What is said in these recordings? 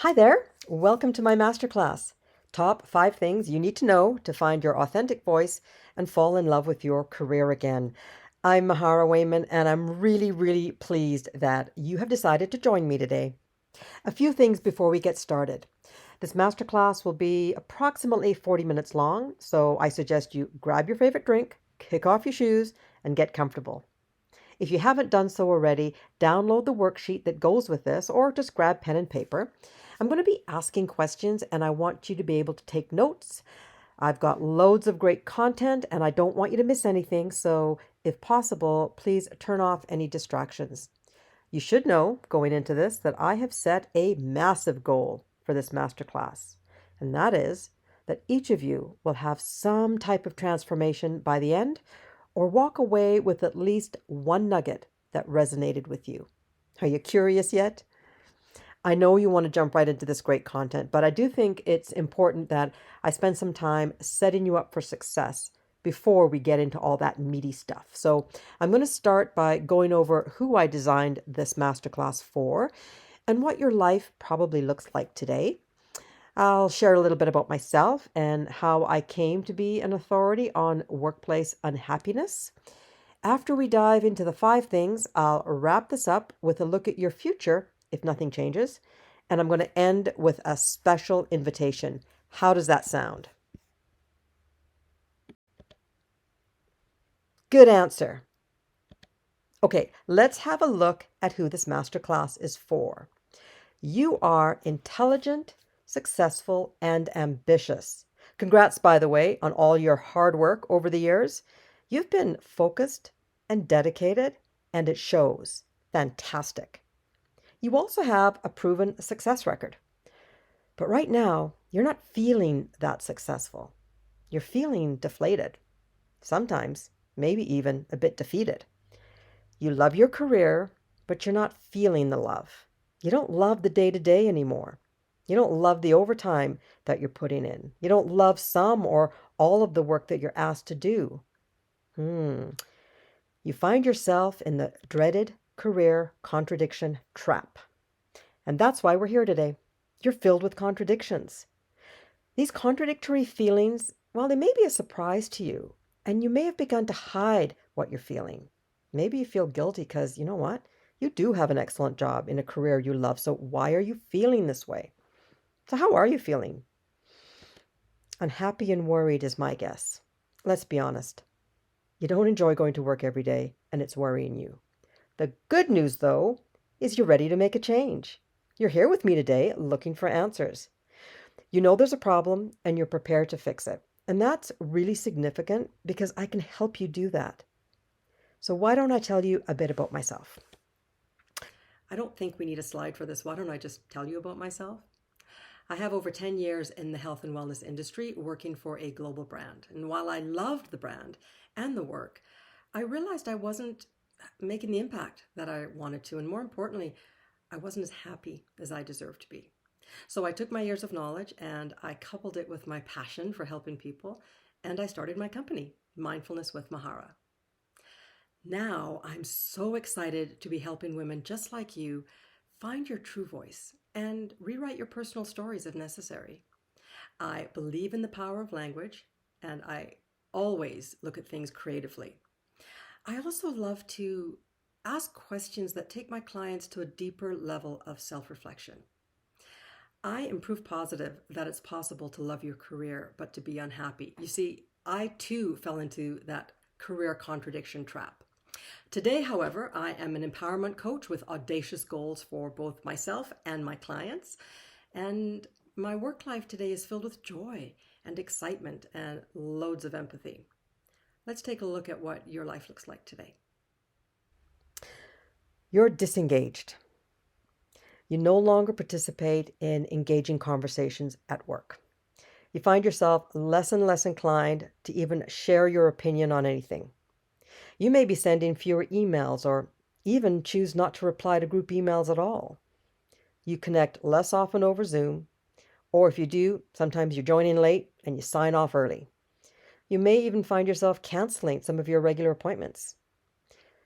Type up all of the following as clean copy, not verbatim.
Hi there. Welcome to my masterclass. Top 5 things you need to know to find your authentic voice and fall in love with your career again. I'm Mahara Wayman, and I'm really pleased that you have decided to join me today. A few things before we get started. This masterclass will be approximately 40 minutes long, so I suggest you grab your favorite drink, kick off your shoes, and get comfortable. If you haven't done so already, download the worksheet that goes with this or just grab pen and paper. I'm going to be asking questions and I want you to be able to take notes. I've got loads of great content and I don't want you to miss anything, so if possible, please turn off any distractions. You should know going into this that I have set a massive goal for this masterclass, and that is that each of you will have some type of transformation by the end or walk away with at least one nugget that resonated with you. Are you curious yet? I know you want to jump right into this great content, but I do think it's important that I spend some time setting you up for success before we get into all that meaty stuff. So I'm going to start by going over who I designed this masterclass for and what your life probably looks like today. I'll share a little bit about myself and how I came to be an authority on workplace unhappiness. After we dive into the 5 things, I'll wrap this up with a look at your future if nothing changes. And I'm going to end with a special invitation. How does that sound? Good answer. Okay, let's have a look at who this masterclass is for. You are intelligent, successful, and ambitious. Congrats, by the way, on all your hard work over the years. You've been focused and dedicated, and it shows. Fantastic. You also have a proven success record. But right now, you're not feeling that successful. You're feeling deflated. Sometimes, maybe even a bit defeated. You love your career, but you're not feeling the love. You don't love the day-to-day anymore. You don't love the overtime that you're putting in. You don't love some or all of the work that you're asked to do. You find yourself in the dreaded career contradiction trap. And that's why we're here today. You're filled with contradictions. These contradictory feelings, well, they may be a surprise to you, and you may have begun to hide what you're feeling. Maybe you feel guilty because, you know what? You do have an excellent job in a career you love, so why are you feeling this way? So how are you feeling? Unhappy and worried is my guess. Let's be honest. You don't enjoy going to work every day, and it's worrying you. The good news, though, is you're ready to make a change. You're here with me today looking for answers. You know there's a problem, and you're prepared to fix it. And that's really significant because I can help you do that. So why don't I tell you a bit about myself? I don't think we need a slide for this. Why don't I just tell you about myself? I have over 10 years in the health and wellness industry working for a global brand. And while I loved the brand and the work, I realized I wasn't making the impact that I wanted to. And more importantly, I wasn't as happy as I deserved to be. So I took my years of knowledge and I coupled it with my passion for helping people. And I started my company, Mindfulness with Mahara. Now I'm so excited to be helping women just like you find your true voice and rewrite your personal stories if necessary. I believe in the power of language, and I always look at things creatively. I also love to ask questions that take my clients to a deeper level of self-reflection. I am proof positive that it's possible to love your career, but to be unhappy. You see, I too fell into that career contradiction trap. Today, however, I am an empowerment coach with audacious goals for both myself and my clients. And my work life today is filled with joy and excitement and loads of empathy. Let's take a look at what your life looks like today. You're disengaged. You no longer participate in engaging conversations at work. You find yourself less and less inclined to even share your opinion on anything. You may be sending fewer emails or even choose not to reply to group emails at all. You connect less often over Zoom, or if you do, sometimes you join in late and you sign off early. You may even find yourself canceling some of your regular appointments.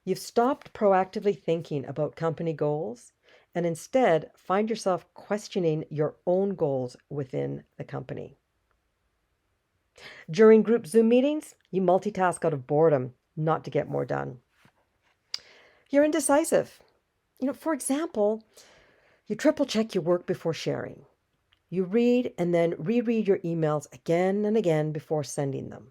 You've stopped proactively thinking about company goals and instead find yourself questioning your own goals within the company. During group Zoom meetings, you multitask out of boredom, not to get more done. You're indecisive. For example, you triple check your work before sharing. You read and then reread your emails again and again before sending them.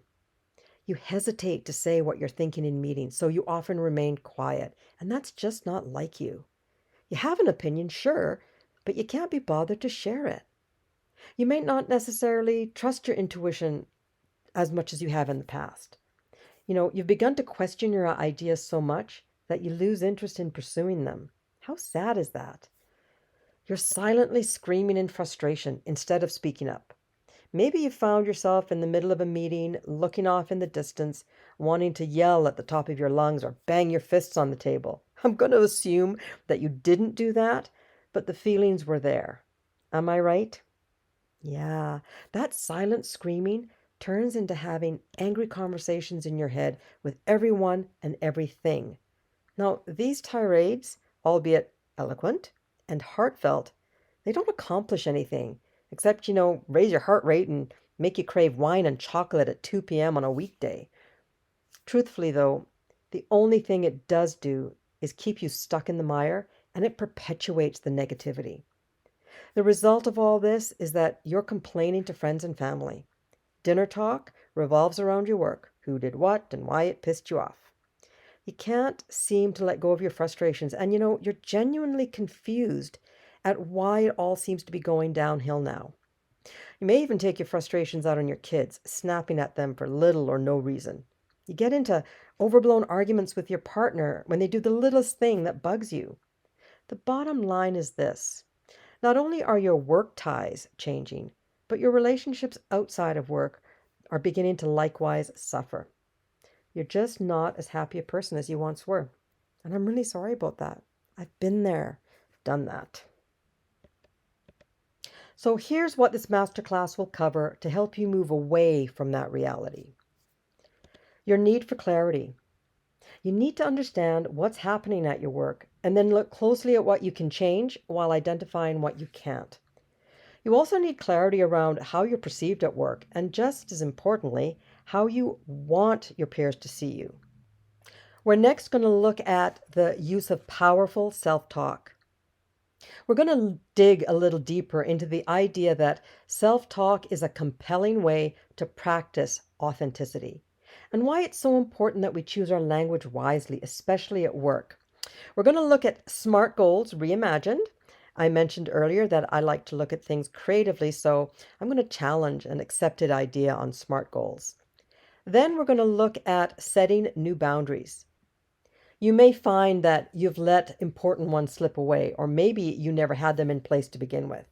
You hesitate to say what you're thinking in meetings, so you often remain quiet, and that's just not like you. You have an opinion, sure, but you can't be bothered to share it. You may not necessarily trust your intuition as much as you have in the past. You've begun to question your ideas so much that you lose interest in pursuing them. How sad is that? You're silently screaming in frustration instead of speaking up. Maybe you found yourself in the middle of a meeting, looking off in the distance, wanting to yell at the top of your lungs or bang your fists on the table. I'm going to assume that you didn't do that, but the feelings were there. Am I right? Yeah, that silent screaming turns into having angry conversations in your head with everyone and everything. Now, these tirades, albeit eloquent and heartfelt, they don't accomplish anything except, raise your heart rate and make you crave wine and chocolate at 2 p.m. on a weekday. Truthfully, though, the only thing it does do is keep you stuck in the mire, and it perpetuates the negativity. The result of all this is that you're complaining to friends and family. Dinner talk revolves around your work, who did what and why it pissed you off. You can't seem to let go of your frustrations, and you're genuinely confused at why it all seems to be going downhill now. You may even take your frustrations out on your kids, snapping at them for little or no reason. You get into overblown arguments with your partner when they do the littlest thing that bugs you. The bottom line is this: not only are your work ties changing, but your relationships outside of work are beginning to likewise suffer. You're just not as happy a person as you once were. And I'm really sorry about that. I've been there, done that. So here's what this masterclass will cover to help you move away from that reality. Your need for clarity. You need to understand what's happening at your work and then look closely at what you can change while identifying what you can't. You also need clarity around how you're perceived at work and, just as importantly, how you want your peers to see you. We're next going to look at the use of powerful self-talk. We're going to dig a little deeper into the idea that self-talk is a compelling way to practice authenticity, and why it's so important that we choose our language wisely, especially at work. We're going to look at SMART goals reimagined. I mentioned earlier that I like to look at things creatively, so I'm going to challenge an accepted idea on SMART goals. Then we're going to look at setting new boundaries. You may find that you've let important ones slip away, or maybe you never had them in place to begin with.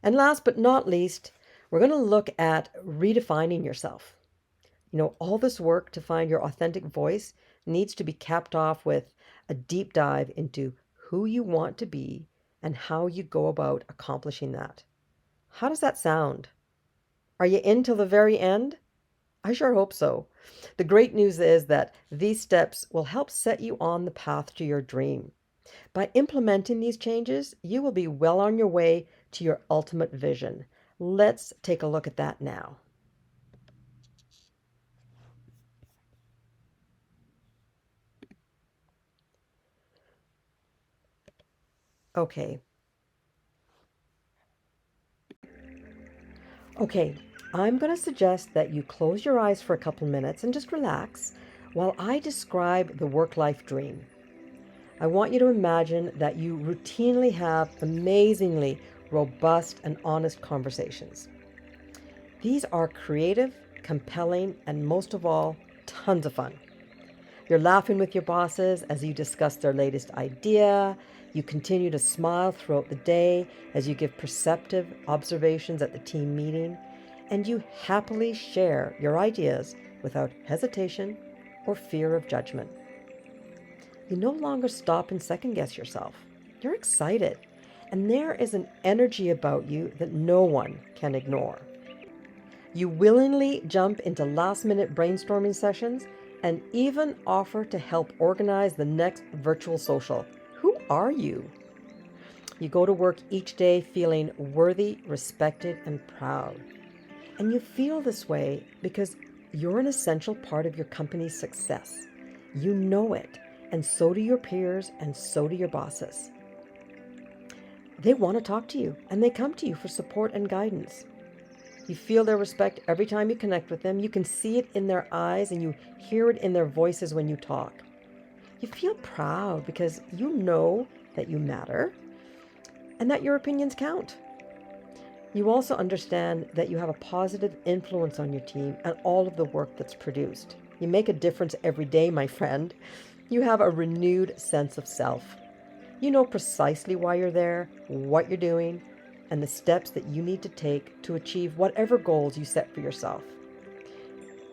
And last but not least, we're going to look at redefining yourself. All this work to find your authentic voice needs to be capped off with a deep dive into who you want to be and how you go about accomplishing that. How does that sound? Are you in till the very end? I sure hope so. The great news is that these steps will help set you on the path to your dream. By implementing these changes, you will be well on your way to your ultimate vision. Let's take a look at that now. Okay. I'm going to suggest that you close your eyes for a couple minutes and just relax while I describe the work-life dream. I want you to imagine that you routinely have amazingly robust and honest conversations. These are creative, compelling, and most of all, tons of fun. You're laughing with your bosses as you discuss their latest idea. You continue to smile throughout the day as you give perceptive observations at the team meeting. And you happily share your ideas without hesitation or fear of judgment. You no longer stop and second guess yourself. You're excited, and there is an energy about you that no one can ignore. You willingly jump into last-minute brainstorming sessions and even offer to help organize the next virtual social. Who are you? You go to work each day feeling worthy, respected, and proud. And you feel this way because you're an essential part of your company's success. You know it, and so do your peers, and so do your bosses. They want to talk to you, and they come to you for support and guidance. You feel their respect every time you connect with them. You can see it in their eyes, and you hear it in their voices when you talk. You feel proud because you know that you matter and that your opinions count. You also understand that you have a positive influence on your team and all of the work that's produced. You make a difference every day, my friend. You have a renewed sense of self. You know precisely why you're there, what you're doing, and the steps that you need to take to achieve whatever goals you set for yourself.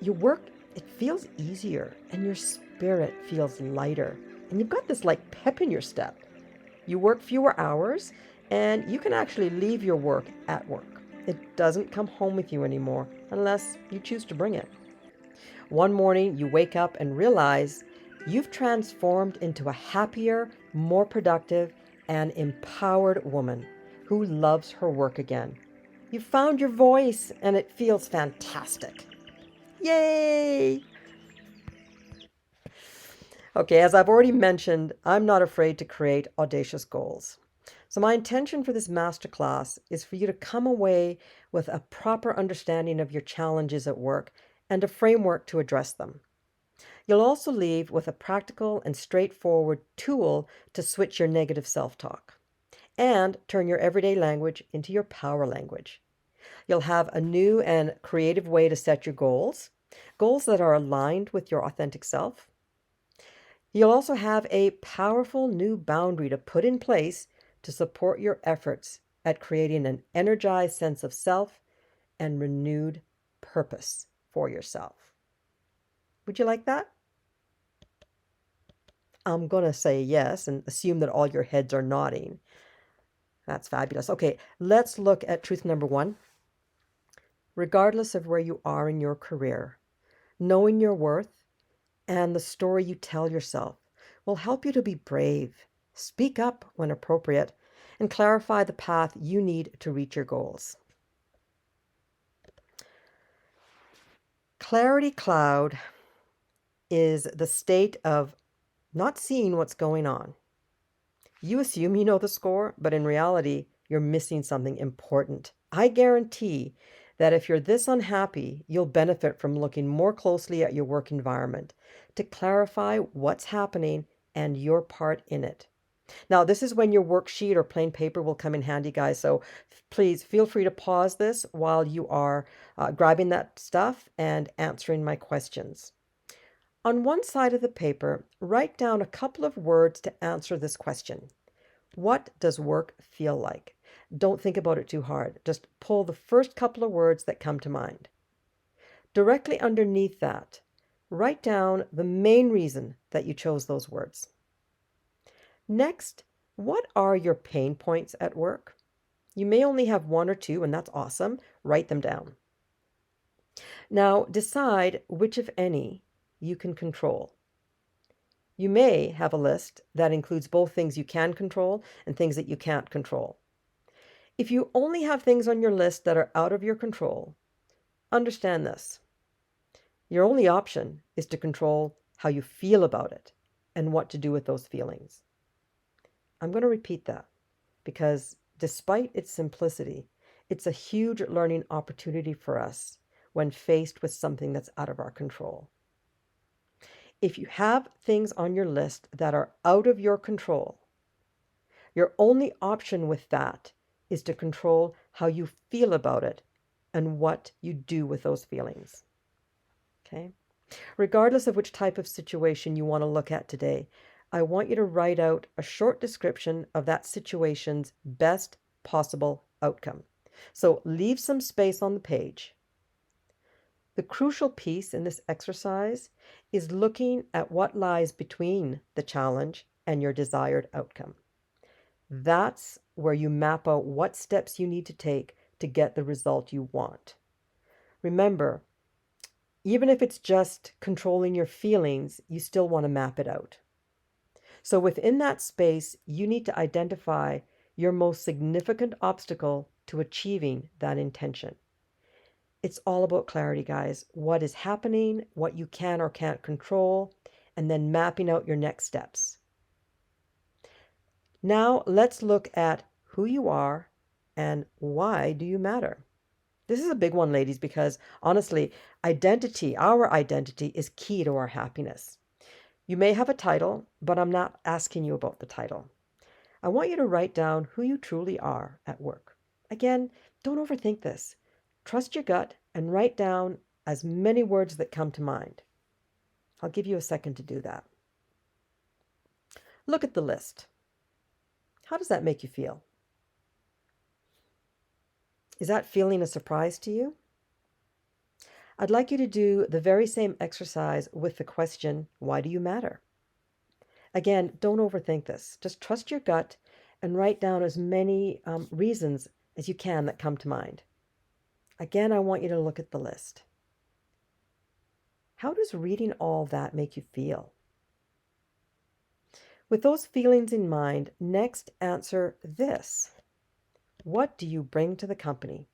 Your work, it feels easier, and your spirit feels lighter. And you've got this like pep in your step. You work fewer hours, and you can actually leave your work at work. It doesn't come home with you anymore unless you choose to bring it. One morning, you wake up and realize you've transformed into a happier, more productive, and empowered woman who loves her work again. You found your voice, and it feels fantastic. Yay! Okay, as I've already mentioned, I'm not afraid to create audacious goals. So my intention for this masterclass is for you to come away with a proper understanding of your challenges at work and a framework to address them. You'll also leave with a practical and straightforward tool to switch your negative self-talk and turn your everyday language into your power language. You'll have a new and creative way to set your goals, goals that are aligned with your authentic self. You'll also have a powerful new boundary to put in place to support your efforts at creating an energized sense of self and renewed purpose for yourself. Would you like that? I'm going to say yes and assume that all your heads are nodding. That's fabulous. Okay, let's look at truth number one. Regardless of where you are in your career, knowing your worth and the story you tell yourself will help you to be brave, speak up when appropriate, and clarify the path you need to reach your goals. Clarity cloud is the state of not seeing what's going on. You assume you know the score, but in reality, you're missing something important. I guarantee that if you're this unhappy, you'll benefit from looking more closely at your work environment to clarify what's happening and your part in it. Now, this is when your worksheet or plain paper will come in handy, guys. So please feel free to pause this while you are grabbing that stuff and answering my questions. On one side of the paper, write down a couple of words to answer this question. What does work feel like? Don't think about it too hard. Just pull the first couple of words that come to mind. Directly underneath that, write down the main reason that you chose those words. Next, what are your pain points at work? You may only have one or two, and that's awesome. Write them down. Now, decide which, if any, you can control. You may have a list that includes both things you can control and things that you can't control. If you only have things on your list that are out of your control, understand this. Your only option is to control how you feel about it and what to do with those feelings. I'm going to repeat that because despite its simplicity, it's a huge learning opportunity for us when faced with something that's out of our control. If you have things on your list that are out of your control, your only option with that is to control how you feel about it and what you do with those feelings. Okay? Regardless of which type of situation you want to look at today, I want you to write out a short description of that situation's best possible outcome. So leave some space on the page. The crucial piece in this exercise is looking at what lies between the challenge and your desired outcome. That's where you map out what steps you need to take to get the result you want. Remember, even if it's just controlling your feelings, you still want to map it out. So within that space, you need to identify your most significant obstacle to achieving that intention. It's all about clarity, guys. What is happening, what you can or can't control, and then mapping out your next steps. Now, let's look at who you are and why do you matter. This is a big one, ladies, because honestly, our identity is key to our happiness. You may have a title, but I'm not asking you about the title. I want you to write down who you truly are at work. Again, don't overthink this. Trust your gut and write down as many words that come to mind. I'll give you a second to do that. Look at the list. How does that make you feel? Is that feeling a surprise to you? I'd like you to do the very same exercise with the question, why do you matter? Again, don't overthink this. Just trust your gut and write down as many reasons as you can that come to mind. Again, I want you to look at the list. How does reading all that make you feel? With those feelings in mind, next answer this. What do you bring to the company?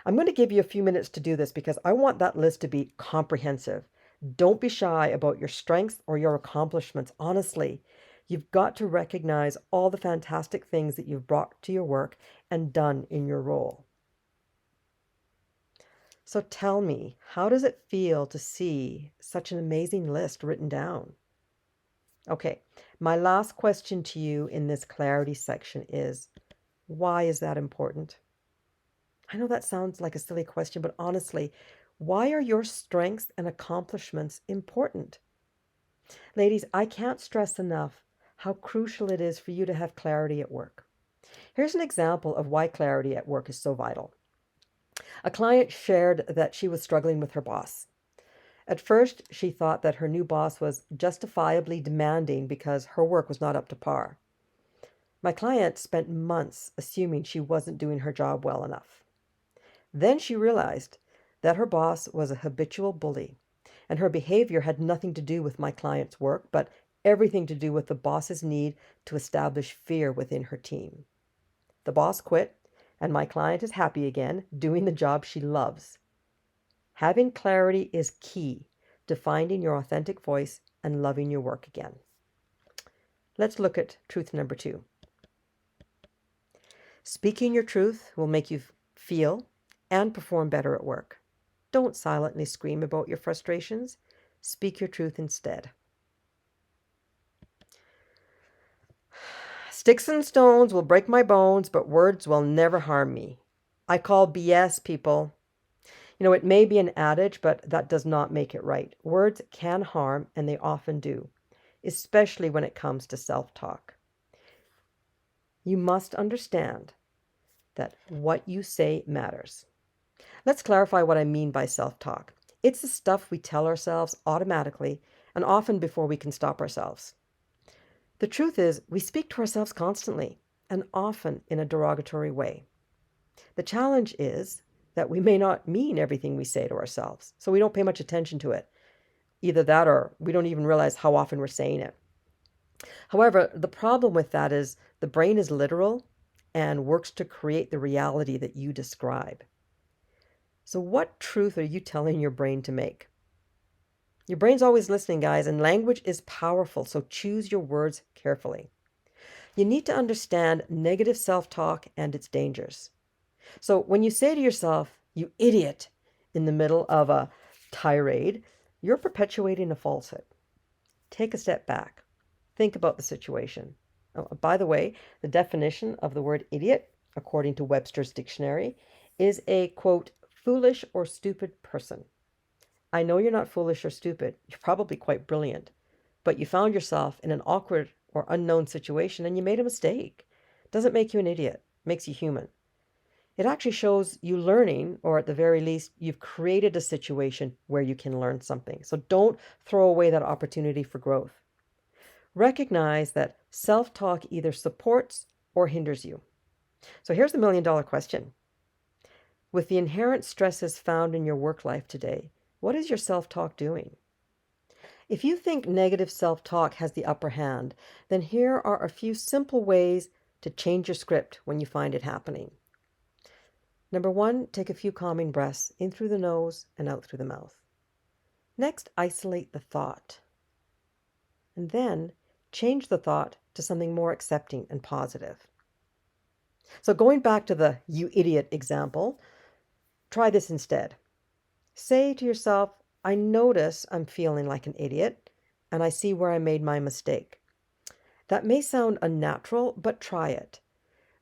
I'm going to give you a few minutes to do this because I want that list to be comprehensive. Don't be shy about your strengths or your accomplishments. Honestly, you've got to recognize all the fantastic things that you've brought to your work and done in your role. So tell me, how does it feel to see such an amazing list written down? Okay, my last question to you in this clarity section is, why is that important? I know that sounds like a silly question, but honestly, why are your strengths and accomplishments important? Ladies, I can't stress enough how crucial it is for you to have clarity at work. Here's an example of why clarity at work is so vital. A client shared that she was struggling with her boss. At first, she thought that her new boss was justifiably demanding because her work was not up to par. My client spent months assuming she wasn't doing her job well enough. Then she realized that her boss was a habitual bully, and her behavior had nothing to do with my client's work, but everything to do with the boss's need to establish fear within her team. The boss quit, and my client is happy again, doing the job she loves. Having clarity is key to finding your authentic voice and loving your work again. Let's look at truth number 2. Speaking your truth will make you feel and perform better at work. Don't silently scream about your frustrations. Speak your truth instead. Sticks and stones will break my bones, but words will never harm me. I call BS, people. It may be an adage, but that does not make it right. Words can harm, and they often do, especially when it comes to self-talk. You must understand that what you say matters. Let's clarify what I mean by self-talk. It's the stuff we tell ourselves automatically and often before we can stop ourselves. The truth is, we speak to ourselves constantly and often in a derogatory way. The challenge is that we may not mean everything we say to ourselves, so we don't pay much attention to it. Either that or we don't even realize how often we're saying it. However, the problem with that is the brain is literal and works to create the reality that you describe. So what truth are you telling your brain to make? Your brain's always listening, guys, and language is powerful, so choose your words carefully. You need to understand negative self-talk and its dangers. So when you say to yourself, you idiot, in the middle of a tirade, you're perpetuating a falsehood. Take a step back. Think about the situation. Oh, by the way, the definition of the word idiot, according to Webster's dictionary, is a, quote, foolish or stupid person. I know you're not foolish or stupid. You're probably quite brilliant. But you found yourself in an awkward or unknown situation and you made a mistake. Doesn't make you an idiot. Makes you human. It actually shows you learning, or at the very least, you've created a situation where you can learn something. So don't throw away that opportunity for growth. Recognize that self-talk either supports or hinders you. So here's the million-dollar question. With the inherent stresses found in your work life today, what is your self-talk doing? If you think negative self-talk has the upper hand, then here are a few simple ways to change your script when you find it happening. Number one, take a few calming breaths in through the nose and out through the mouth. Next, isolate the thought. And then change the thought to something more accepting and positive. So going back to the you idiot example, try this instead. Say to yourself, I notice I'm feeling like an idiot, and I see where I made my mistake. That may sound unnatural, but try it.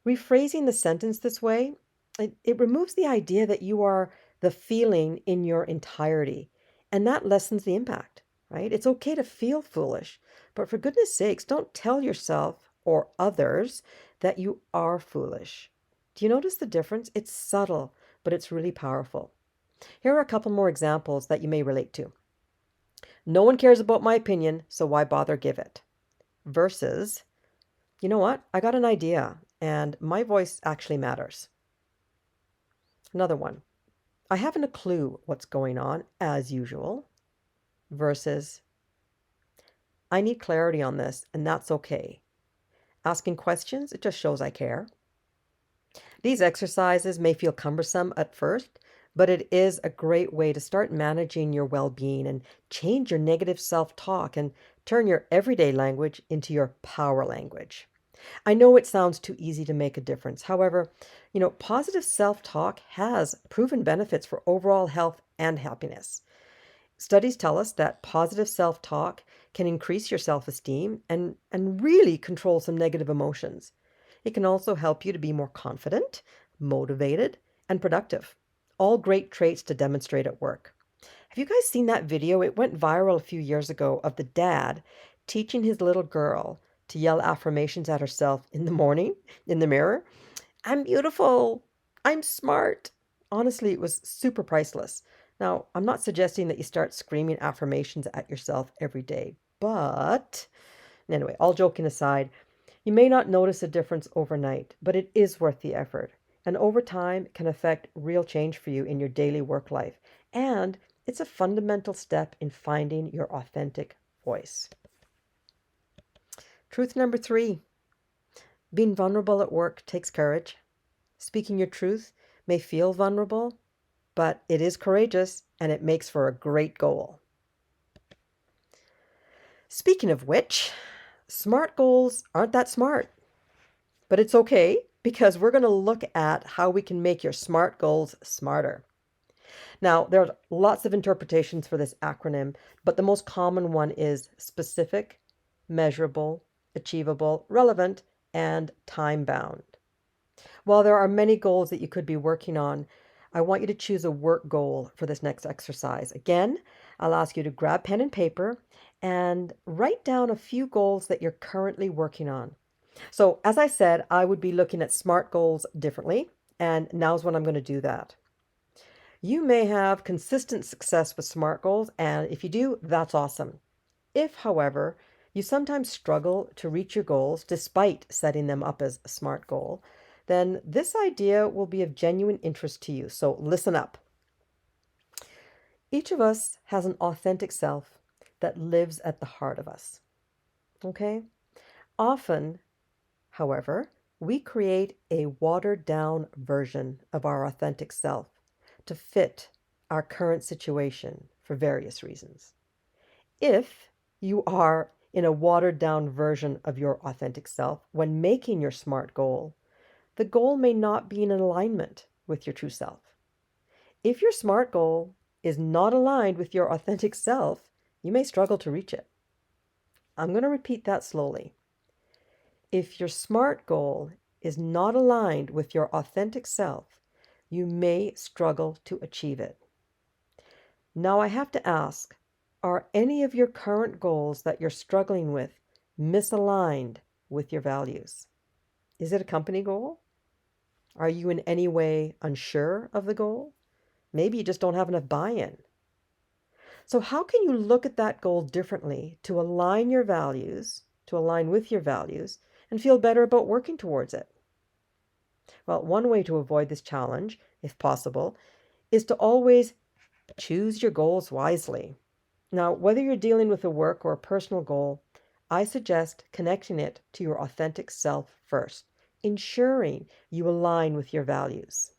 Rephrasing the sentence this way, it removes the idea that you are the feeling in your entirety, and that lessens the impact, right? It's okay to feel foolish, but for goodness sakes, don't tell yourself or others that you are foolish. Do you notice the difference? It's subtle, but it's really powerful. Here are a couple more examples that you may relate to. No one cares about my opinion, so why bother give it? Versus, you know what? I got an idea, and my voice actually matters. Another one. I haven't a clue what's going on, as usual. Versus, I need clarity on this, and that's okay. Asking questions, it just shows I care. These exercises may feel cumbersome at first, but it is a great way to start managing your well-being and change your negative self-talk and turn your everyday language into your power language. I know it sounds too easy to make a difference. However, positive self-talk has proven benefits for overall health and happiness. Studies tell us that positive self-talk can increase your self-esteem and really control some negative emotions. It can also help you to be more confident, motivated, and productive. All great traits to demonstrate at work. Have you guys seen that video? It went viral a few years ago of the dad teaching his little girl to yell affirmations at herself in the morning in the mirror. I'm beautiful. I'm smart. Honestly, it was super priceless. Now, I'm not suggesting that you start screaming affirmations at yourself every day, but anyway, all joking aside, you may not notice a difference overnight, but it is worth the effort. And over time, it can affect real change for you in your daily work life. And it's a fundamental step in finding your authentic voice. Truth number 3, being vulnerable at work takes courage. Speaking your truth may feel vulnerable, but it is courageous and it makes for a great goal. Speaking of which, smart goals aren't that smart, but it's okay because we're going to look at how we can make your SMART goals smarter. Now, there are lots of interpretations for this acronym, but the most common one is specific, measurable, achievable, relevant, and time-bound. While there are many goals that you could be working on, I want you to choose a work goal for this next exercise. Again, I'll ask you to grab pen and paper and write down a few goals that you're currently working on. So, as I said, I would be looking at SMART goals differently, and now's when I'm going to do that. You may have consistent success with SMART goals, and if you do, that's awesome. If, however, you sometimes struggle to reach your goals despite setting them up as a SMART goal, then this idea will be of genuine interest to you. So listen up. Each of us has an authentic self that lives at the heart of us. Okay? Often, however, we create a watered down version of our authentic self to fit our current situation for various reasons. If you are in a watered down version of your authentic self when making your SMART goal, the goal may not be in alignment with your true self. If your SMART goal is not aligned with your authentic self, you may struggle to reach it. I'm going to repeat that slowly. If your SMART goal is not aligned with your authentic self, you may struggle to achieve it. Now I have to ask, are any of your current goals that you're struggling with misaligned with your values? Is it a company goal? Are you in any way unsure of the goal? Maybe you just don't have enough buy-in. So how can you look at that goal differently to align your values, to align with your values, and feel better about working towards it? Well, one way to avoid this challenge, if possible, is to always choose your goals wisely. Now, whether you're dealing with a work or a personal goal, I suggest connecting it to your authentic self first. ensuring you align with your values.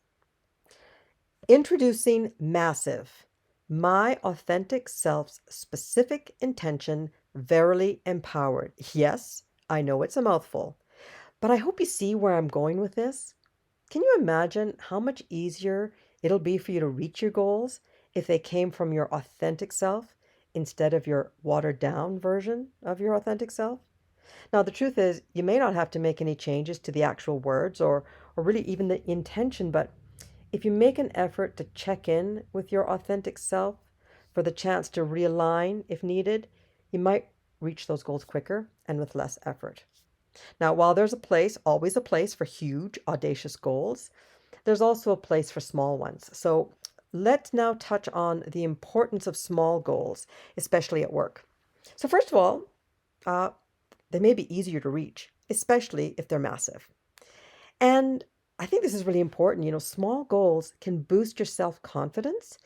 Introducing Massive, my authentic self's specific intention, verily empowered. Yes, I know it's a mouthful, but I hope you see where I'm going with this. Can you imagine how much easier it'll be for you to reach your goals if they came from your authentic self instead of your watered down version of your authentic self? Now, the truth is, you may not have to make any changes to the actual words or really even the intention, but if you make an effort to check in with your authentic self for the chance to realign if needed, you might reach those goals quicker and with less effort. Now, while there's always a place for huge, audacious goals, there's also a place for small ones. So let's now touch on the importance of small goals, especially at work. So, first of all, uh, they may be easier to reach, especially if they're massive. And I think this is really important. Small goals can boost your self confidence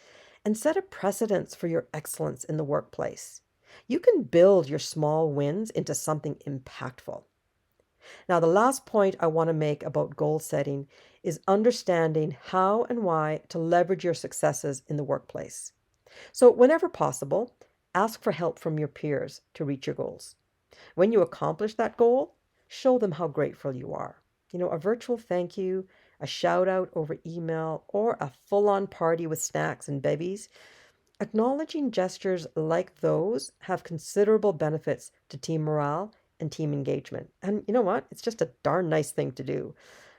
and set a precedence for your excellence in the workplace. You can build your small wins into something impactful. Now, the last point I want to make about goal setting is understanding how and why to leverage your successes in the workplace. So, whenever possible, ask for help from your peers to reach your goals. When you accomplish that goal, show them how grateful you are. A virtual thank you, a shout out over email, or a full on party with snacks and bevies. Acknowledging gestures like those have considerable benefits to team morale and team engagement. And you know what? It's just a darn nice thing to do.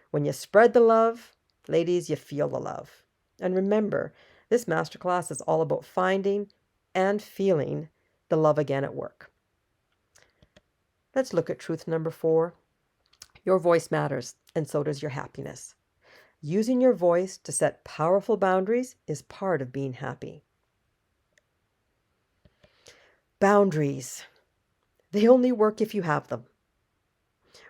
When you spread the love, ladies, you feel the love. And remember, this masterclass is all about finding and feeling the love again at work. Let's look at truth number 4. Your voice matters, and so does your happiness. Using your voice to set powerful boundaries is part of being happy. Boundaries. They only work if you have them.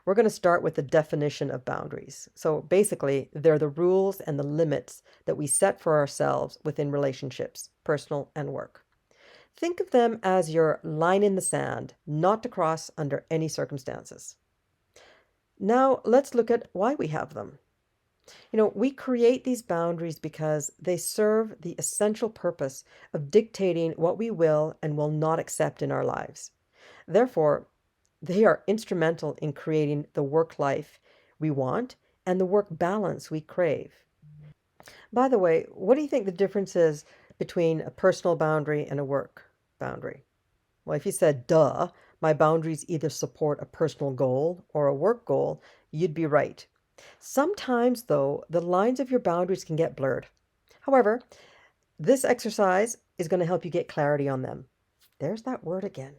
We're going to start with the definition of boundaries. So basically, they're the rules and the limits that we set for ourselves within relationships, personal and work. Think of them as your line in the sand, not to cross under any circumstances. Now, let's look at why we have them. We create these boundaries because they serve the essential purpose of dictating what we will and will not accept in our lives. Therefore, they are instrumental in creating the work life we want and the work balance we crave. By the way, what do you think the difference is between a personal boundary and a work boundary? Well, if you said, duh, my boundaries either support a personal goal or a work goal, you'd be right. Sometimes, though, the lines of your boundaries can get blurred. However, this exercise is going to help you get clarity on them. There's that word again.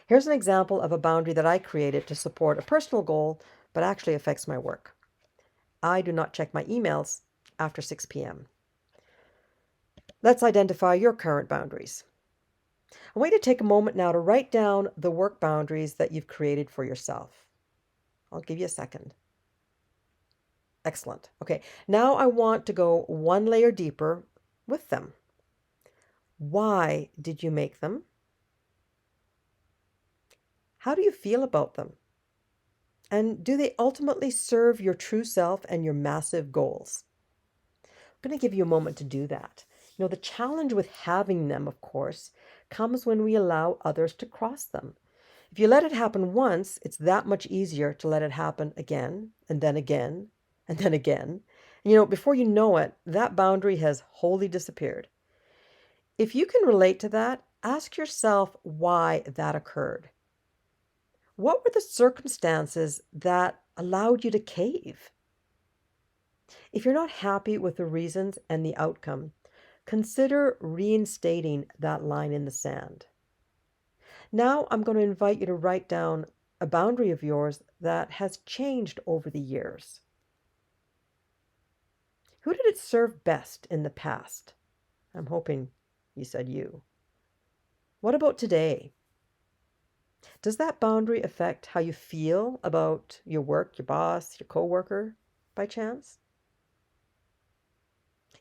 Here's an example of a boundary that I created to support a personal goal, but actually affects my work. I do not check my emails after 6 p.m. Let's identify your current boundaries. I want you to take a moment now to write down the work boundaries that you've created for yourself. I'll give you a second. Excellent. Okay, now I want to go one layer deeper with them. Why did you make them? How do you feel about them? And do they ultimately serve your true self and your massive goals? I'm going to give you a moment to do that. The challenge with having them, of course, comes when we allow others to cross them. If you let it happen once, it's that much easier to let it happen again, and then again, and then again. Before you know it, that boundary has wholly disappeared. If you can relate to that, ask yourself why that occurred. What were the circumstances that allowed you to cave? If you're not happy with the reasons and the outcome, consider reinstating that line in the sand. Now I'm going to invite you to write down a boundary of yours that has changed over the years. Who did it serve best in the past? I'm hoping you said you. What about today? Does that boundary affect how you feel about your work, your boss, your coworker, by chance?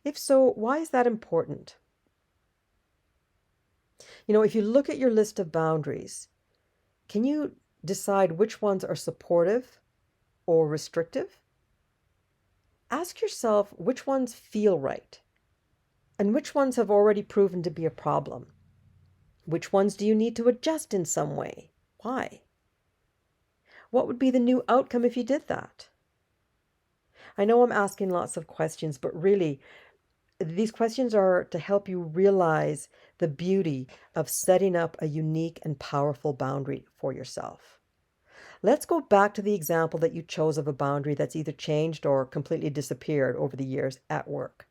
If so, why is that important? If you look at your list of boundaries, can you decide which ones are supportive or restrictive? Ask yourself which ones feel right and which ones have already proven to be a problem. Which ones do you need to adjust in some way? Why? What would be the new outcome if you did that? I know I'm asking lots of questions, but really, these questions are to help you realize the beauty of setting up a unique and powerful boundary for yourself. Let's go back to the example that you chose of a boundary that's either changed or completely disappeared over the years at work.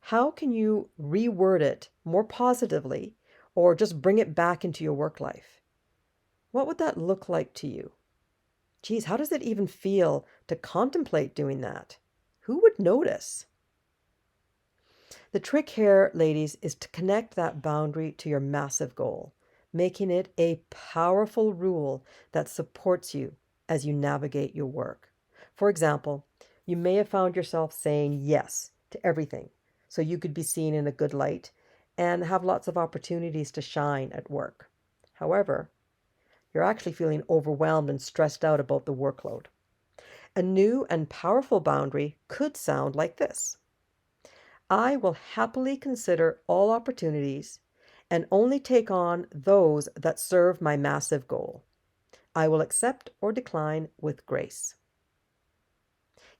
How can you reword it more positively or just bring it back into your work life? What would that look like to you? Geez, how does it even feel to contemplate doing that? Who would notice? The trick here, ladies, is to connect that boundary to your massive goal, making it a powerful rule that supports you as you navigate your work. For example, you may have found yourself saying yes to everything so you could be seen in a good light and have lots of opportunities to shine at work. However, you're actually feeling overwhelmed and stressed out about the workload. A new and powerful boundary could sound like this: I will happily consider all opportunities and only take on those that serve my massive goal. I will accept or decline with grace.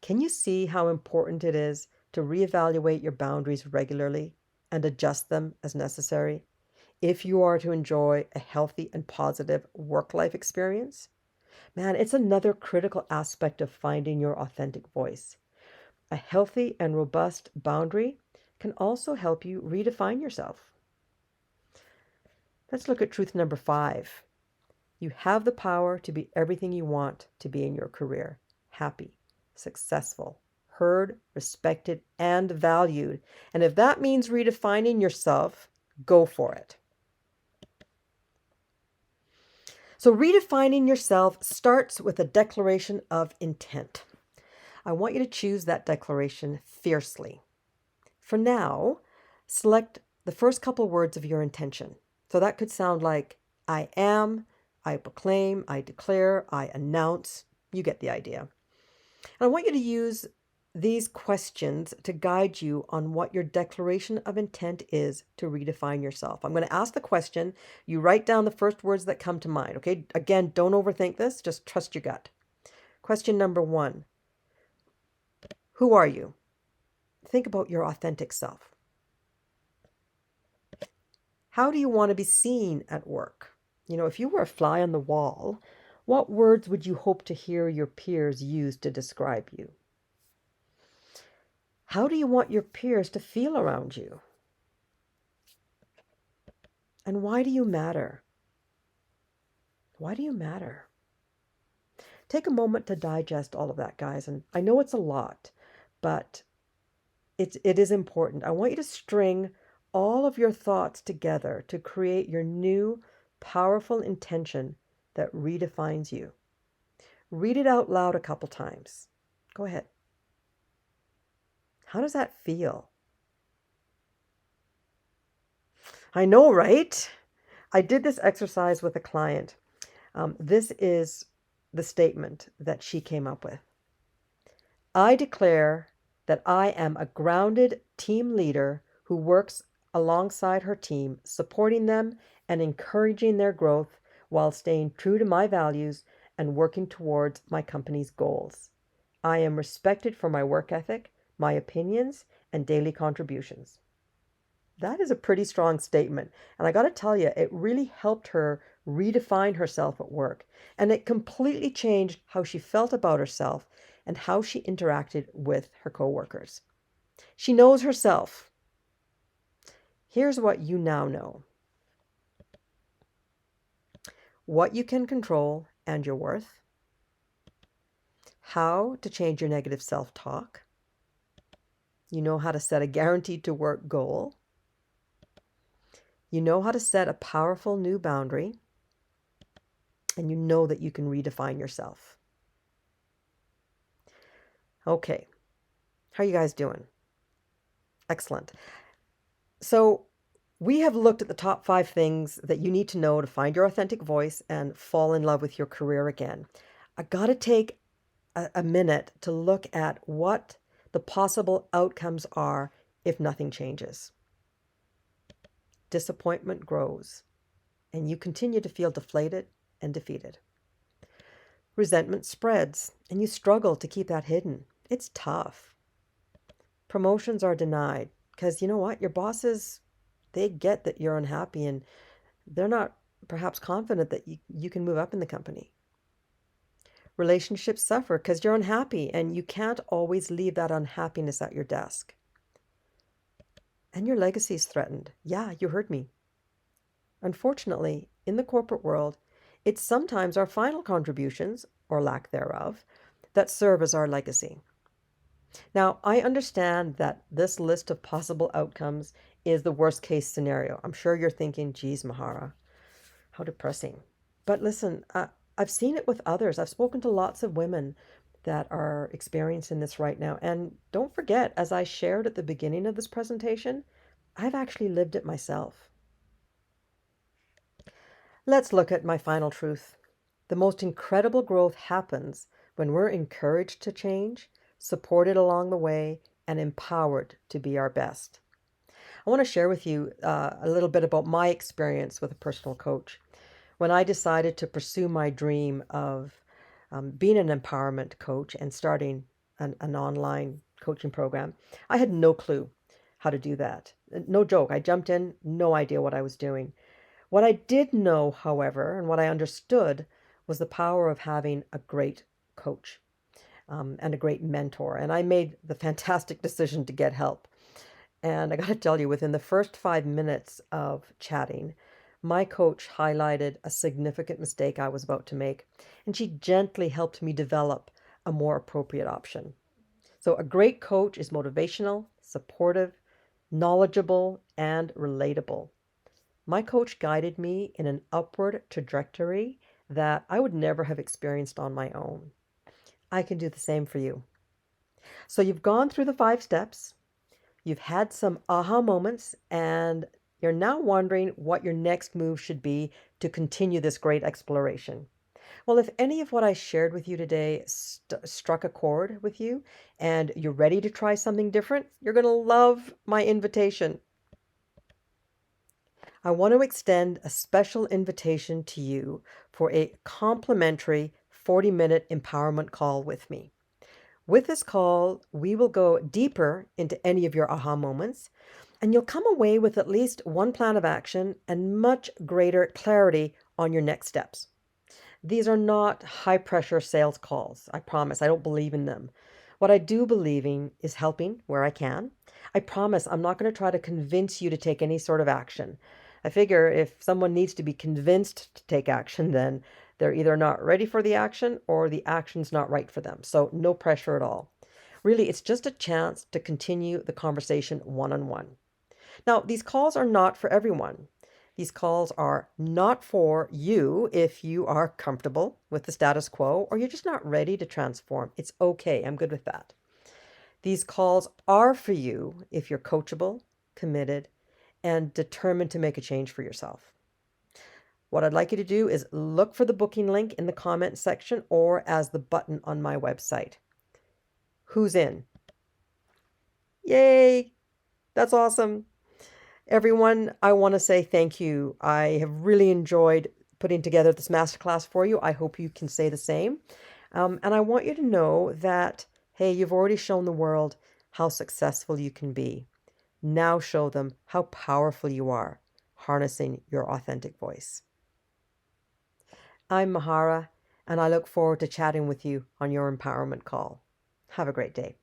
Can you see how important it is to reevaluate your boundaries regularly and adjust them as necessary if you are to enjoy a healthy and positive work-life experience? Man, it's another critical aspect of finding your authentic voice. A healthy and robust boundary can also help you redefine yourself. Let's look at truth number 5. You have the power to be everything you want to be in your career: happy, successful, heard, respected, and valued. And if that means redefining yourself, go for it. So, redefining yourself starts with a declaration of intent. I want you to choose that declaration fiercely. For now, select the first couple words of your intention. So that could sound like I am, I proclaim, I declare, I announce. You get the idea. And I want you to use these questions to guide you on what your declaration of intent is to redefine yourself. I'm going to ask the question. You write down the first words that come to mind, okay? Again, don't overthink this. Just trust your gut. Question number 1. Who are you? Think about your authentic self. How do you want to be seen at work? If you were a fly on the wall, what words would you hope to hear your peers use to describe you? How do you want your peers to feel around you? And why do you matter? Why do you matter? Take a moment to digest all of that, guys. And I know it's a lot, but it is important. I want you to string all of your thoughts together to create your new, powerful intention that redefines you. Read it out loud a couple times. Go ahead. How does that feel? I know, right? I did this exercise with a client. This is the statement that she came up with. I declare that I am a grounded team leader who works alongside her team, supporting them and encouraging their growth while staying true to my values and working towards my company's goals. I am respected for my work ethic, my opinions, and daily contributions. That is a pretty strong statement. And I got to tell you, it really helped her redefine herself at work. And it completely changed how she felt about herself and how she interacted with her coworkers. She knows herself. Here's what you now know: what you can control and your worth, how to change your negative self-talk, you know how to set a guaranteed to work goal, you know how to set a powerful new boundary, and you know that you can redefine yourself. Okay, how are you guys doing? Excellent. So we have looked at the top 5 things that you need to know to find your authentic voice and fall in love with your career again. I got to take a minute to look at what the possible outcomes are if nothing changes. Disappointment grows, and you continue to feel deflated and defeated. Resentment spreads, and you struggle to keep that hidden. It's tough. Promotions are denied because you know what? Your bosses, they get that you're unhappy and they're not perhaps confident that you can move up in the company. Relationships suffer because you're unhappy and you can't always leave that unhappiness at your desk. And your legacy is threatened. Yeah, you heard me. Unfortunately, in the corporate world, it's sometimes our final contributions, or lack thereof, that serve as our legacy. Now, I understand that this list of possible outcomes is the worst case scenario. I'm sure you're thinking, geez, Mahara, how depressing. But listen, I've seen it with others. I've spoken to lots of women that are experiencing this right now. And don't forget, as I shared at the beginning of this presentation, I've actually lived it myself. Let's look at my final truth. The most incredible growth happens when we're encouraged to change, supported along the way, and empowered to be our best. I want to share with you a little bit about my experience with a personal coach. When I decided to pursue my dream of being an empowerment coach and starting an online coaching program, I had no clue how to do that. No joke. I jumped in, no idea what I was doing. What I did know, however, and what I understood was the power of having a great coach and a great mentor. And I made the fantastic decision to get help. And I got to tell you, within the first 5 minutes of chatting, my coach highlighted a significant mistake I was about to make, and she gently helped me develop a more appropriate option. So, a great coach is motivational, supportive, knowledgeable, and relatable. My coach guided me in an upward trajectory that I would never have experienced on my own. I can do the same for you. So, you've gone through the 5 steps. You've had some aha moments, and you're now wondering what your next move should be to continue this great exploration. Well, if any of what I shared with you today struck a chord with you and you're ready to try something different, you're going to love my invitation. I want to extend a special invitation to you for a complimentary 40-minute empowerment call with me. With this call, we will go deeper into any of your aha moments, and you'll come away with at least one plan of action and much greater clarity on your next steps. These are not high pressure sales calls. I promise. I don't believe in them. What I do believe in is helping where I can. I promise I'm not going to try to convince you to take any sort of action. I figure if someone needs to be convinced to take action, then they're either not ready for the action or the action's not right for them. So no pressure at all. Really, it's just a chance to continue the conversation one-on-one. Now, these calls are not for everyone. These calls are not for you if you are comfortable with the status quo or you're just not ready to transform. It's okay. I'm good with that. These calls are for you if you're coachable, committed, and determined to make a change for yourself. What I'd like you to do is look for the booking link in the comment section or as the button on my website. Who's in? Yay! That's awesome. Everyone, I want to say thank you. I have really enjoyed putting together this masterclass for you. I hope you can say the same. And I want you to know that, hey, you've already shown the world how successful you can be. Now show them how powerful you are, harnessing your authentic voice. I'm Mahara, and I look forward to chatting with you on your empowerment call. Have a great day.